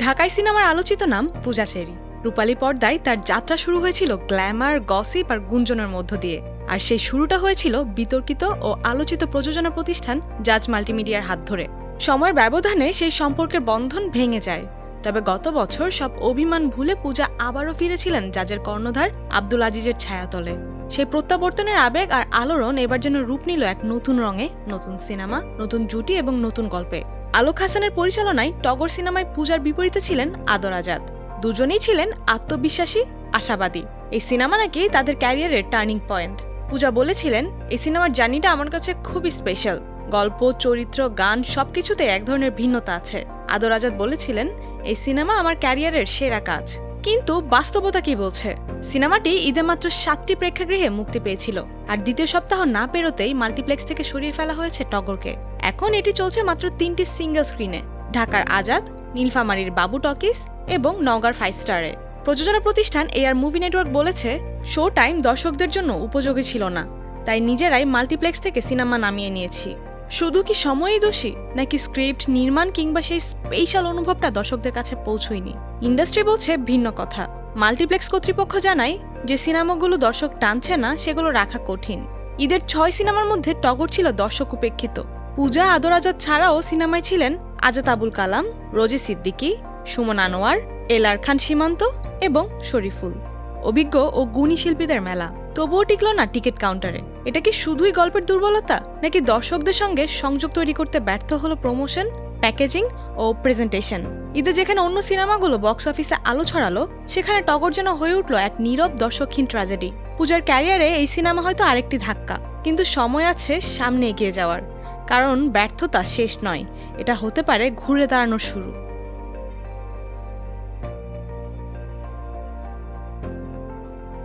ঢাকাই সিনেমার আলোচিত নাম পূজা চেরি। রূপালী পর্দায় তার যাত্রা শুরু হয়েছিল গ্ল্যামার, গসিপ আর গুঞ্জনের মধ্য দিয়ে। আর সেই শুরুটা হয়েছিল বিতর্কিত ও আলোচিত প্রযোজনা প্রতিষ্ঠান জাজ মাল্টিমিডিয়ার হাত ধরে। সময়ের ব্যবধানে সেই সম্পর্কের বন্ধন ভেঙে যায়। তবে গত বছর সব অভিমান ভুলে পূজা আবারও ফিরেছিলেন জাজের কর্ণধার আব্দুল আজিজের ছায়াতলে। সেই প্রত্যাবর্তনের আবেগ আর আলোড়ন এবার যেন রূপ নিল এক নতুন রঙে, নতুন সিনেমা, নতুন জুটি এবং নতুন গল্পে। আলোক হাসানের পরিচালনায় টগর সিনেমায় পূজার বিপরীতে ছিলেন আদর আজাদ। দুজনেই ছিলেন আত্মবিশ্বাসী, আশাবাদী। এই সিনেমা নাকি তাদের ক্যারিয়ারের টার্নিং পয়েন্ট। পূজা বলেছিলেন, এই সিনেমার জার্নিটা আমার কাছে খুবই স্পেশাল। গল্প, চরিত্র, গান সবকিছুতে এক ধরনের ভিন্নতা আছে। আদর আজাদ বলেছিলেন, এই সিনেমা আমার ক্যারিয়ারের সেরা কাজ। কিন্তু বাস্তবতা কি বলছে? সিনেমাটি ঈদে মাত্র 7টি প্রেক্ষাগৃহে মুক্তি পেয়েছিল, আর দ্বিতীয় সপ্তাহ না পেরোতেই মাল্টিপ্লেক্স থেকে সরিয়ে ফেলা হয়েছে টগরকে। এখন এটি চলছে মাত্র 3টি সিঙ্গেল স্ক্রিনে, ঢাকার আজাদ, নীলফামারীর বাবু টকিজ এবং নওগাঁর 5 স্টারে। প্রযোজনা প্রতিষ্ঠান এআর মুভি নেটওয়ার্ক বলেছে, শো টাইম দর্শকদের জন্য উপযোগী ছিল না, তাই নিজেরাই মাল্টিপ্লেক্স থেকে সিনেমা নামিয়ে নিয়েছি। শুধু কি সময়ই দোষী, নাকি স্ক্রিপ্ট, নির্মাণ কিংবা সেই স্পেশাল অনুভবটা দর্শকদের কাছে পৌঁছয়নি? ইন্ডাস্ট্রি বলছে ভিন্ন কথা। মাল্টিপ্লেক্স কর্তৃপক্ষ জানায়, যে সিনেমাগুলো দর্শক টানছে না সেগুলো রাখা কঠিন। ঈদের 6 সিনেমার মধ্যে টগর ছিল দর্শক উপেক্ষিত। পূজা, আদর আজাদ ছাড়াও সিনেমায় ছিলেন আজাদ আবুল কালাম, রোজি সিদ্দিকী, সুমন আনোয়ার, এলআর খান সীমান্ত এবং শরীফুল। অভিজ্ঞ ও গুণী শিল্পীদের মেলা, তবুও টিকল না টিকিট কাউন্টারে। এটা কি শুধুই গল্পের দুর্বলতা, নাকি দর্শকদের সঙ্গে সংযোগ তৈরি করতে ব্যর্থ হলো প্রমোশন, প্যাকেজিং ও প্রেজেন্টেশন? ঈদে যেখানে অন্য সিনেমাগুলো বক্স অফিসে আলো ছড়ালো, সেখানে টগর যেন হয়ে উঠল এক নীরব দর্শকহীন ট্র্যাজেডি। পূজার ক্যারিয়ারে এই সিনেমা হয়তো আরেকটি ধাক্কা, কিন্তু সময় আছে সামনে এগিয়ে যাওয়ার। কারণ ব্যর্থতা শেষ নয়, এটা হতে পারে ঘুরে দাঁড়ানোর শুরু।